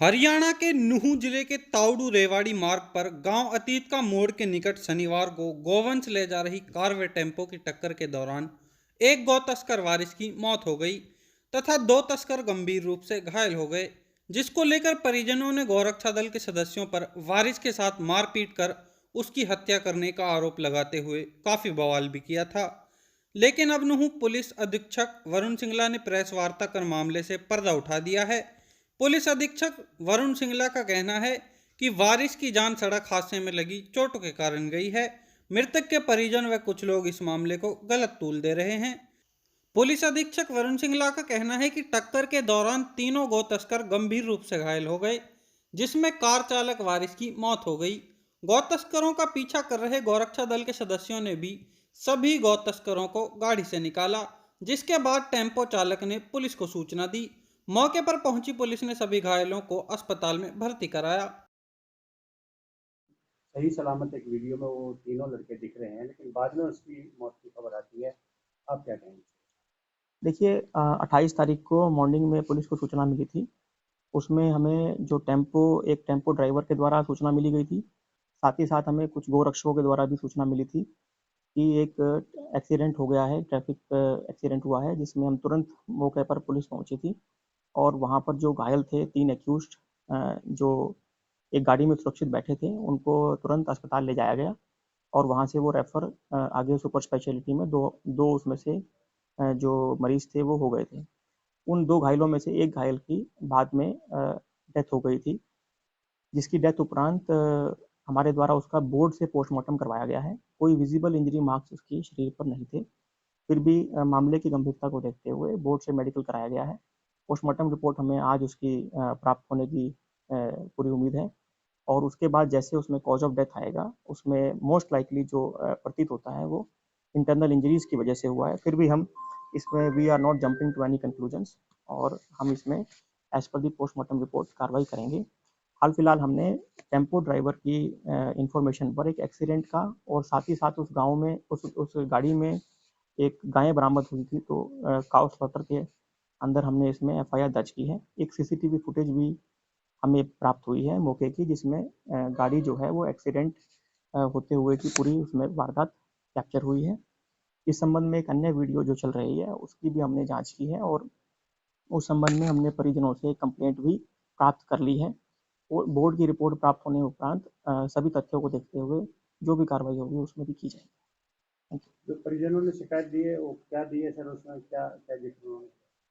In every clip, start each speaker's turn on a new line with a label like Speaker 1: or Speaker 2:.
Speaker 1: हरियाणा के नूंह जिले के तावड़ू रेवाड़ी मार्ग पर गांव अतीत का मोड़ के निकट शनिवार को गोवंश ले जा रही कार व टेम्पो की टक्कर के दौरान एक गौ तस्कर वारिस की मौत हो गई तथा दो तस्कर गंभीर रूप से घायल हो गए, जिसको लेकर परिजनों ने गौरक्षा दल के सदस्यों पर वारिस के साथ मारपीट कर उसकी हत्या करने का आरोप लगाते हुए काफी बवाल भी किया था। लेकिन अब नूंह पुलिस अधीक्षक वरुण सिंगला ने प्रेस वार्ता कर मामले से पर्दा उठा दिया है। पुलिस अधीक्षक वरुण सिंगला का कहना है कि वारिस की जान सड़क हादसे में लगी चोटों के कारण गई है। मृतक के परिजन व कुछ लोग इस मामले को गलत तूल दे रहे हैं। पुलिस अधीक्षक वरुण सिंगला का कहना है कि टक्कर के दौरान तीनों गौ तस्कर गंभीर रूप से घायल हो गए, जिसमें कार चालक वारिस की मौत हो गई। गौ तस्करों का पीछा कर रहे गौरक्षा दल के सदस्यों ने भी सभी गौ तस्करों को गाड़ी से निकाला, जिसके बाद टेम्पो चालक ने पुलिस को सूचना दी। मौके पर पहुंची पुलिस ने सभी घायलों को अस्पताल में भर्ती कराया।
Speaker 2: सही सलामत एक वीडियो में वो तीनों लड़के दिख रहे हैं, लेकिन बाद में उसकी मौत की खबर आती है। आप क्या कहेंगे?
Speaker 3: देखिए 28 तारीख को मॉर्निंग में पुलिस को सूचना मिली थी। उसमें हमें जो एक टेम्पो ड्राइवर के द्वारा सूचना मिली गई थी। साथ ही साथ हमें कुछ गोरक्षकों के द्वारा भी सूचना मिली थी कि एक एक्सीडेंट हो गया है, ट्रैफिक एक्सीडेंट हुआ है, जिसमें हम तुरंत मौके पर पुलिस पहुंची थी और वहां पर जो घायल थे 3 एक्यूज्ड जो एक गाड़ी में सुरक्षित बैठे थे, उनको तुरंत अस्पताल ले जाया गया और वहां से वो रेफर आगे सुपर स्पेशलिटी में दो दो उसमें से जो मरीज थे वो हो गए थे। उन 2 घायलों में से एक घायल की बाद में डेथ हो गई थी, जिसकी डेथ उपरांत हमारे द्वारा उसका बोर्ड से पोस्टमार्टम करवाया गया है। कोई विजिबल इंजरी मार्क्स उसकी शरीर पर नहीं थे। फिर भी मामले की गंभीरता को देखते हुए बोर्ड से मेडिकल कराया गया है। पोस्टमार्टम रिपोर्ट हमें आज उसकी प्राप्त होने की पूरी उम्मीद है और उसके बाद जैसे उसमें कॉज ऑफ डेथ आएगा, उसमें मोस्ट लाइकली जो प्रतीत होता है वो इंटरनल इंजरीज की वजह से हुआ है। फिर भी हम इसमें we are not jumping to any conclusions और हम इसमें एज पर दी पोस्टमार्टम रिपोर्ट कार्रवाई करेंगे। हाल फिलहाल हमने टेम्पो ड्राइवर की इंफॉर्मेशन पर एक एक्सीडेंट का और साथ ही साथ उस गांव में उस गाड़ी में एक गाय बरामद हुई थी, तो काउ स्लॉटर के अंदर हमने इसमें एफआईआर दर्ज की है। एक सीसीटीवी फुटेज भी हमें प्राप्त हुई है मौके की, जिसमें गाड़ी जो है वो एक्सीडेंट होते हुए की पूरी उसमें वारदात कैप्चर हुई है। इस संबंध में एक अन्य वीडियो जो चल रही है उसकी भी हमने जांच की है और उस संबंध में हमने परिजनों से कंप्लेंट भी प्राप्त कर ली है और बोर्ड की रिपोर्ट प्राप्त होने उपरांत सभी तथ्यों को देखते हुए जो भी कार्रवाई होगी उसमें भी की जाएगी। Thank you.
Speaker 2: जो परिजनों ने शिकायत दी है, वो क्या दी है सर? उसमें क्या क्या जिक्र उन्होंने?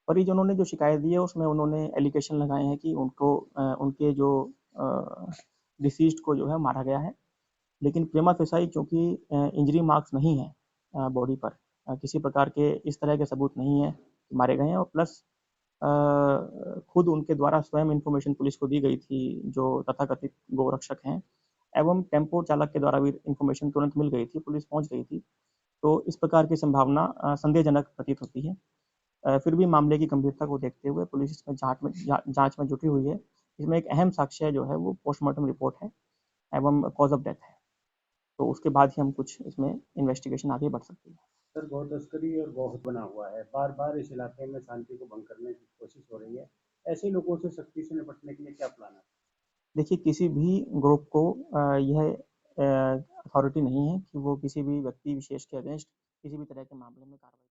Speaker 3: परिजनों ने जो शिकायत दी है उसमें उन्होंने एलिगेशन लगाए हैं कि उनके जो डिसीज्ड को जो है मारा गया है, लेकिन प्रेमा फेसाई चूंकि इंजरी मार्क्स नहीं है बॉडी पर, किसी प्रकार के इस तरह के सबूत नहीं है कि मारे गए हैं और प्लस खुद उनके द्वारा स्वयं इंफॉर्मेशन पुलिस को दी गई थी जो तथाकथित गोरक्षक हैं, एवं टेम्पो चालक के द्वारा भी इंफॉर्मेशन तुरंत मिल गई थी, पुलिस पहुंच गई थी। तो इस प्रकार की संभावना संदेहजनक प्रतीत होती है। फिर भी मामले की गंभीरता को देखते हुए पुलिस इसमें जांच में जुटी हुई है। इसमें एक अहम साक्ष्य जो है वो पोस्टमार्टम रिपोर्ट है एवं कॉज ऑफ डेथ है, तो उसके बाद ही हम कुछ इसमें इन्वेस्टिगेशन आगे बढ़ सकती है।
Speaker 2: सर, गौ तस्करी और गौहत्या बना हुआ है, बार बार इस इलाके में शांति को भंग करने की कोशिश हो रही है। ऐसे लोगों से सख्ती से निपटने के लिए क्या प्लान है?
Speaker 3: देखिए किसी भी ग्रुप को यह अथॉरिटी नहीं है कि वो किसी भी व्यक्ति विशेष के अगेंस्ट किसी भी तरह के मामले में कार्रवाई